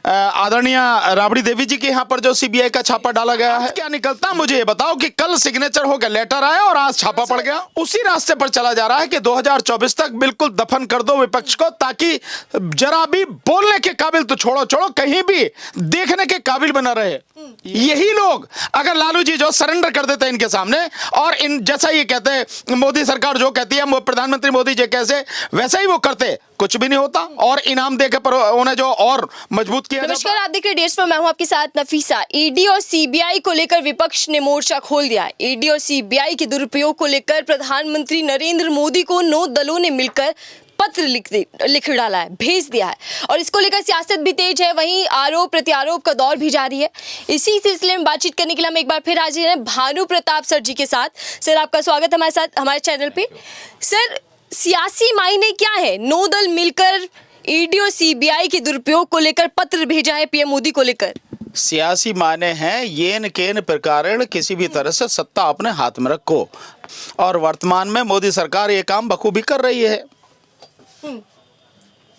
आदरणीय राबड़ी देवी जी के यहाँ पर जो सीबीआई का छापा डाला गया है, क्या निकलता मुझे ये बताओ कि कल सिग्नेचर हो गया, लेटर आया और आज छापा पड़ गया। उसी रास्ते पर चला जा रहा है कि 2024 तक बिल्कुल दफन कर दो विपक्ष को, ताकि जरा भी बोलने के काबिल तो छोड़ो छोड़ो, कहीं भी देखने के काबिल बना रहे। यही लोग अगर लालू जी जो सरेंडर कर देते हैं इनके सामने, और इन जैसा ये कहते हैं मोदी सरकार जो कहती है, प्रधानमंत्री मोदी जी कैसे वैसा ही वो करते, कुछ भी नहीं होता, और इनाम देकर पर उन्हें जो और मजबूत किया। नमस्कार, आप देख रहे हैं DS पर, मैं हूं आपके साथ नफीसा। ईडी और सीबीआई को लेकर विपक्ष ने मोर्चा खोल दिया है। ईडी और सीबीआई के दुरुपयोग को लेकर प्रधानमंत्री नरेंद्र मोदी को 9 दलों ने मिलकर पत्र लिख डाला है, भेज दिया है, और इसको लेकर सियासत भी तेज है। वहीं आरोप प्रत्यारोप का दौर भी जारी है। इसी सिलसिले में बातचीत करने के लिए हम एक बार फिर हाजिर हैं भानु प्रताप सर जी के साथ। सर, आपका स्वागत हमारे साथ हमारे चैनल पे। सर, सियासी मायने क्या है? 9 दल मिलकर ईडी और सीबीआई के दुरुपयोग को लेकर पत्र भेजा है पीएम मोदी को लेकर। सियासी माने हैं येन केन प्रकारेण किसी भी तरह से सत्ता अपने हाथ में रखो, और वर्तमान में मोदी सरकार ये काम बखूबी कर रही है।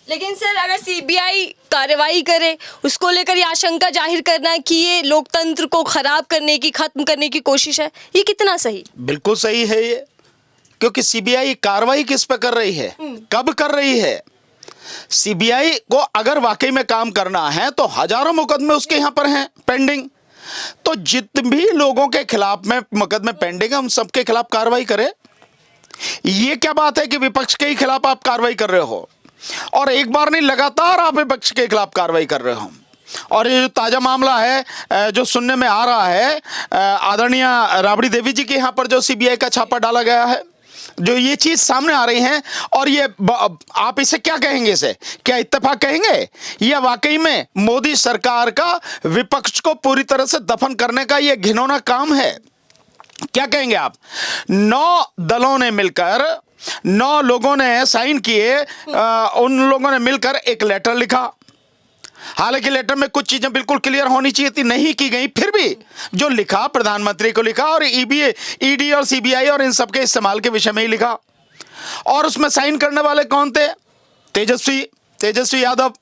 लेकिन सर, अगर सीबीआई कार्रवाई करे, उसको लेकर ये आशंका जाहिर करना कि ये लोकतंत्र को खराब करने की, खत्म करने की कोशिश है, ये कितना सही? बिल्कुल सही है ये, क्योंकि सीबीआई कार्रवाई किस पे कर रही है, कब कर रही है? सीबीआई को अगर वाकई में काम करना है तो हजारों मुकदमे उसके यहां पर हैं पेंडिंग, तो जितने भी लोगों के खिलाफ में मुकदमे पेंडिंग है उन सबके खिलाफ कार्रवाई करे। ये क्या बात है कि विपक्ष के ही खिलाफ आप कार्रवाई कर रहे हो, और एक बार नहीं लगातार आप विपक्ष के खिलाफ कार्रवाई कर रहे हो। और ये जो ताजा मामला है जो सुनने में आ रहा है, आदरणीय राबड़ी देवी जी के यहाँ पर जो सीबीआई का छापा डाला गया है, जो ये चीज सामने आ रही है, और ये आप इसे क्या कहेंगे? इसे क्या इत्तेफाक कहेंगे, या वाकई में मोदी सरकार का विपक्ष को पूरी तरह से दफन करने का ये घिनौना काम है? क्या कहेंगे आप? 9 दलों ने मिलकर, 9 लोगों ने साइन किए, उन लोगों ने मिलकर एक लेटर लिखा। हालांकि लेटर में कुछ चीजें बिल्कुल क्लियर होनी चाहिए थी, नहीं की गई, फिर भी जो लिखा प्रधानमंत्री को लिखा, और ईडी और सीबीआई और इन सबके इस्तेमाल के विषय में ही लिखा। और उसमें साइन करने वाले कौन थे? तेजस्वी यादव।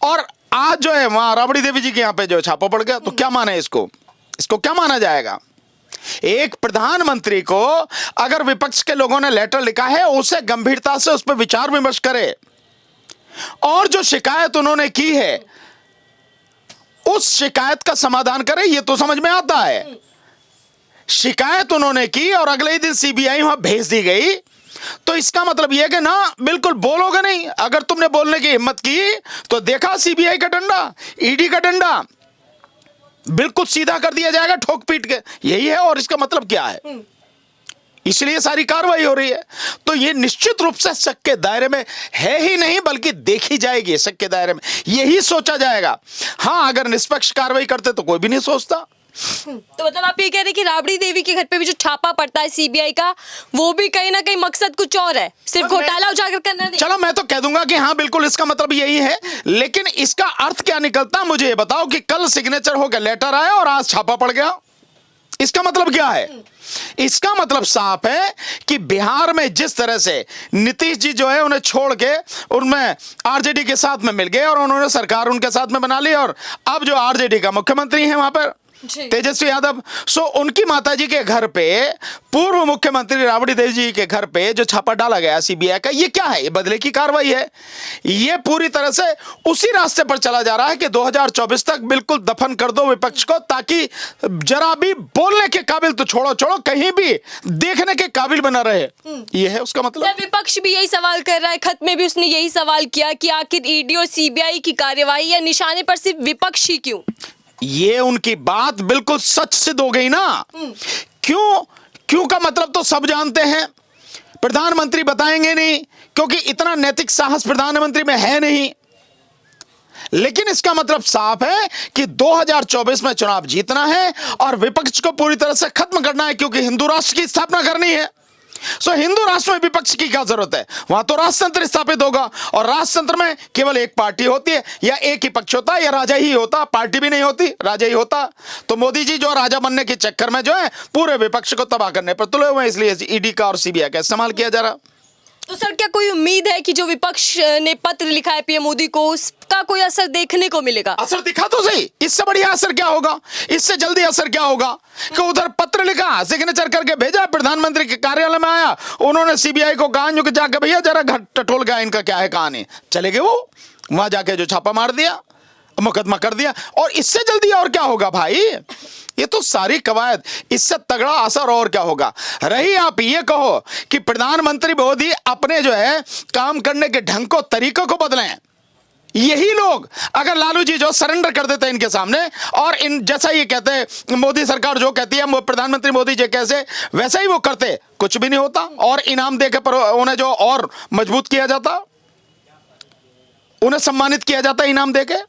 और आज जो है वहां राबड़ी देवी जी के यहाँ पे जो छापा पड़ गया, तो क्या माने इसको क्या माना जाएगा? एक प्रधानमंत्री को अगर विपक्ष के लोगों ने लेटर लिखा है, उसे गंभीरता से उस पर विचार विमर्श करे, और जो शिकायत उन्होंने की है उस शिकायत का समाधान करे। ये तो समझ में आता है, शिकायत उन्होंने की और अगले ही दिन सीबीआई वहां भेज दी गई, तो इसका मतलब यह कि ना, बिल्कुल बोलोगे नहीं। अगर तुमने बोलने की हिम्मत की तो देखा सीबीआई का डंडा, ईडी का डंडा बिल्कुल सीधा कर दिया जाएगा ठोक पीट के। यही है, और इसका मतलब क्या है? इसलिए सारी कार्रवाई हो रही है। तो ये निश्चित रूप से शक के दायरे में है ही नहीं, बल्कि देखी जाएगी शक के दायरे में, यही सोचा जाएगा। हाँ, अगर निष्पक्ष कार्रवाई करते तो कोई भी नहीं सोचता। तो मतलब आप ये कह रहे हैं कि राबड़ी देवी के घर पे भी जो छापा पड़ता है सीबीआई का, वो भी कहीं ना कहीं मकसद कुछ और है, सिर्फ घोटाला उजागर करना नहीं। चलो, मैं तो कह दूंगा कि हाँ बिल्कुल इसका मतलब यही है, लेकिन इसका अर्थ क्या निकलता मुझे ये बताओ कि कल सिग्नेचर हो गया, लेटर आया और आज छापा पड़ गया। इसका मतलब क्या है? इसका मतलब साफ है कि बिहार में जिस तरह से नीतीश जी जो है उन्हें छोड़ के उनमें आरजेडी के साथ में मिल गए, और उन्होंने सरकार उनके साथ में बना ली, और अब जो आरजेडी का मुख्यमंत्री है वहां पर तेजस्वी यादव, सो उनकी माताजी के घर पे, पूर्व मुख्यमंत्री राबड़ी देवी जी के घर पे जो छापा डाला गया सीबीआई का, ये क्या है? ये बदले की कार्रवाई है। ये पूरी तरह से उसी रास्ते पर चला जा रहा है कि 2024 तक बिल्कुल दफन कर दो विपक्ष को, ताकि जरा भी बोलने के काबिल तो छोड़ो छोड़ो, कहीं भी देखने के काबिल बना रहे। ये है उसका मतलब। विपक्ष भी यही सवाल कर रहा है, खत में भी उसने यही सवाल किया कि आखिर ईडी और सीबीआई की कार्रवाई या निशाने पर सिर्फ विपक्ष ही क्यों? ये उनकी बात बिल्कुल सच सिद्ध हो गई ना। क्यों का मतलब तो सब जानते हैं, प्रधानमंत्री बताएंगे नहीं, क्योंकि इतना नैतिक साहस प्रधानमंत्री में है नहीं। लेकिन इसका मतलब साफ है कि 2024 में चुनाव जीतना है और विपक्ष को पूरी तरह से खत्म करना है, क्योंकि हिंदू राष्ट्र की स्थापना करनी है। हिंदू राष्ट्र में विपक्ष की क्या जरूरत है? वहां तो राजतंत्र स्थापित होगा, और राजतंत्र में केवल एक पार्टी होती है, या एक ही पक्ष होता है, या राजा ही होता, पार्टी भी नहीं होती, राजा ही होता। तो मोदी जी जो राजा बनने के चक्कर में जो है पूरे विपक्ष को तबाह करने पर तुले हुए हैं, इसलिए ईडी का और सीबीआई का इस्तेमाल किया जा रहा। तो सर क्या कोई उम्मीद है कि जो विपक्ष ने पत्र लिखा है पीएम मोदी को उसका कोई असर देखने को मिलेगा? असर दिखा तो सही, इससे बढ़िया असर क्या होगा, इससे जल्दी असर क्या होगा कि उधर पत्र लिखा, सिग्नेचर करके भेजा, प्रधानमंत्री के कार्यालय में आया, उन्होंने सीबीआई को कहा कि जाके भैया जरा घर टटोल गया, इनका क्या है कहानी, चले गए वो वहां जाके जो छापा मार दिया, मुकदमा कर दिया। और इससे जल्दी और क्या होगा भाई, ये तो सारी कवायद, इससे तगड़ा असर और क्या होगा। रही आप ये कहो कि प्रधानमंत्री मोदी अपने जो है काम करने के ढंग को, तरीकों को बदलें, यही लोग अगर लालू जी जो सरेंडर कर देते इनके सामने और इन जैसा ये कहते हैं मोदी सरकार जो कहती है, प्रधानमंत्री मोदी जी कैसे वैसा ही वो करते, कुछ भी नहीं होता और इनाम देकर पर उन्हें जो और मजबूत किया जाता, उन्हें सम्मानित किया जाता इनाम देके।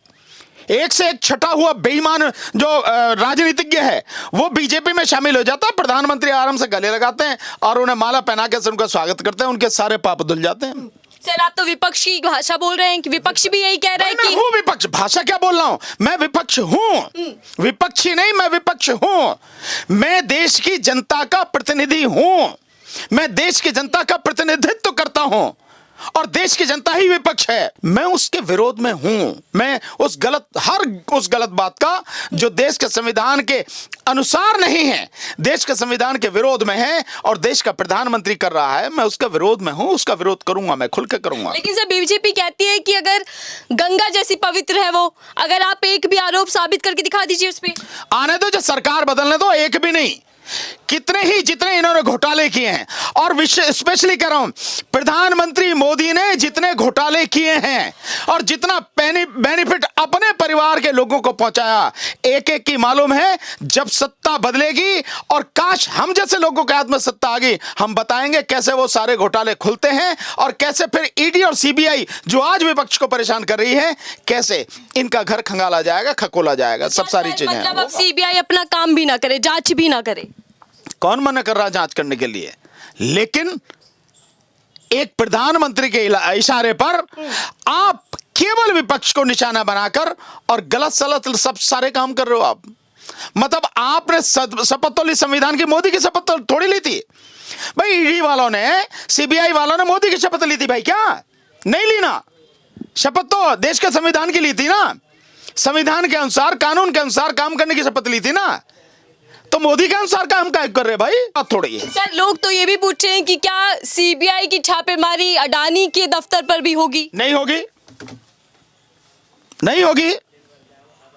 एक से एक छटा हुआ बेईमान जो राजनीतिज्ञ है वो बीजेपी में शामिल हो जाता है, प्रधानमंत्री आराम से गले लगाते हैं और उन्हें माला पहना के उनका स्वागत करते हैं, उनके सारे पाप धुल जाते हैं। सर आप तो विपक्ष की भाषा बोल रहे हैं कि विपक्ष भी यही कह रहा है कि मैं हूं विपक्ष, भाषा क्या बोल रहा हूं, मैं विपक्ष हूं, विपक्षी नहीं, मैं विपक्ष हूं। मैं देश की जनता का प्रतिनिधि हूं, मैं देश की जनता का प्रतिनिधित्व करता हूं और देश की जनता ही विपक्ष है। मैं उसके विरोध में हूं, मैं उस गलत बात का जो देश के संविधान के अनुसार नहीं है, देश के संविधान के विरोध में है और देश का प्रधानमंत्री कर रहा है, मैं उसका विरोध में हूं, उसका विरोध करूंगा, मैं खुल के करूंगा। लेकिन सर बीजेपी कहती है कि अगर गंगा जैसी पवित्र है वो, अगर आप एक भी आरोप साबित करके दिखा दीजिए उस पे। आने दो, जो सरकार बदलने दो, एक भी नहीं, कितने ही जितने इन्होंने घोटाले किए हैं, और स्पेशली कह रहा हूं प्रधानमंत्री मोदी ने जितने घोटाले किए हैं और जितना बेनिफिट अपने परिवार के लोगों को पहुंचाया, एक एक की मालूम है। जब सत्ता बदलेगी और काश हम जैसे लोगों के हाथ में सत्ता आ गई, हम बताएंगे कैसे वो सारे घोटाले खुलते हैं और कैसे फिर ईडी और सीबीआई जो आज विपक्ष को परेशान कर रही है, कैसे इनका घर खंगाला जाएगा, खकोला जाएगा, सब सारी चीजें। मतलब अब सीबीआई अपना काम भी ना करे, जांच भी ना करे? कौन मना कर रहा जांच करने के लिए, लेकिन एक प्रधानमंत्री के इशारे पर आप केवल विपक्ष को निशाना बनाकर और गलत सलत सब सारे काम कर रहे हो आप। मतलब आपने शपथ तो ली संविधान की, मोदी की शपथ तो थोड़ी ली थी भाई। ईडी वालों ने, सीबीआई वालों ने मोदी की शपथ ली थी भाई, क्या नहीं ली ना? शपथ तो देश के संविधान की ली थी ना, संविधान के अनुसार, कानून के अनुसार काम करने की शपथ ली थी ना, तो मोदी के अनुसार काम क्या कर रहे भाई, बात थोड़ी है। सर लोग तो ये भी पूछ रहे हैं कि क्या सीबीआई की छापेमारी अडानी के दफ्तर पर भी होगी? नहीं होगी, नहीं होगी।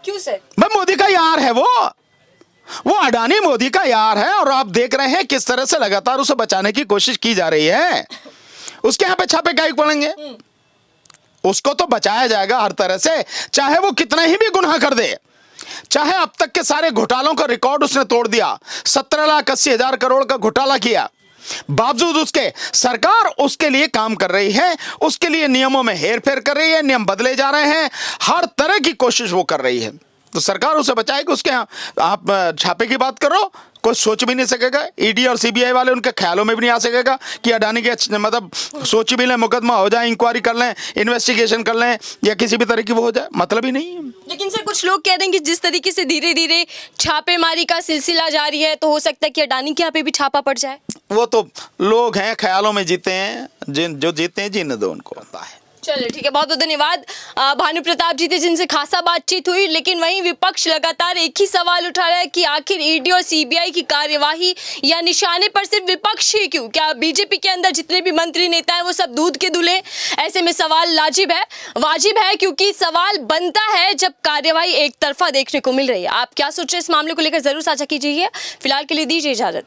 क्यों सर? भाई मोदी का यार है वो अडानी मोदी का यार है और आप देख रहे हैं किस तरह से लगातार उसे बचाने की कोशिश की जा रही है। उसके यहां पे छापे काहे पड़ेंगे? उसको तो बचाया जाएगा हर तरह से, चाहे वो कितना ही भी गुनाह कर दे, चाहे अब तक के सारे घोटालों का रिकॉर्ड उसने तोड़ दिया, 17,80,000 करोड़ का घोटाला किया, बावजूद उसके सरकार उसके लिए काम कर रही है, उसके लिए नियमों में हेरफेर कर रही है, नियम बदले जा रहे हैं, हर तरह की कोशिश वो कर रही है। तो सरकार उसे बचाएगी। उसके यहाँ आप छापे की बात करो, कोई सोच भी नहीं सकेगा, ईडी और सीबीआई वाले उनके ख्यालों में भी नहीं आ सकेगा कि अडानी के मतलब सोच भी लें, मुकदमा हो जाए, इंक्वायरी कर लें, इन्वेस्टिगेशन कर लें या किसी भी तरह की वो हो जाए, मतलब ही नहीं है। लेकिन सर कुछ लोग कह रहे हैं कि जिस तरीके से धीरे धीरे छापेमारी का सिलसिला जारी है तो हो सकता है कि अडानी के यहाँ पे भी छापा पड़ जाए। वो तो लोग हैं, ख्यालों में जीते हैं, जो जीते हैं जीने दो, उनको पता है। चलिए ठीक है, बहुत बहुत धन्यवाद। भानु प्रताप जी थे जिनसे खासा बातचीत हुई, लेकिन वहीं विपक्ष लगातार एक ही सवाल उठा रहा है कि आखिर ईडी और सीबीआई की कार्यवाही या निशाने पर सिर्फ विपक्ष ही क्यों? क्या बीजेपी के अंदर जितने भी मंत्री नेता हैं वो सब दूध के दूल्हे? ऐसे में सवाल वाजिब है क्योंकि सवाल बनता है जब कार्यवाही एक तरफा देखने को मिल रही है। आप क्या सोच रहे हैं इस मामले को लेकर जरूर साझा कीजिए। फिलहाल के लिए दीजिए इजाजत।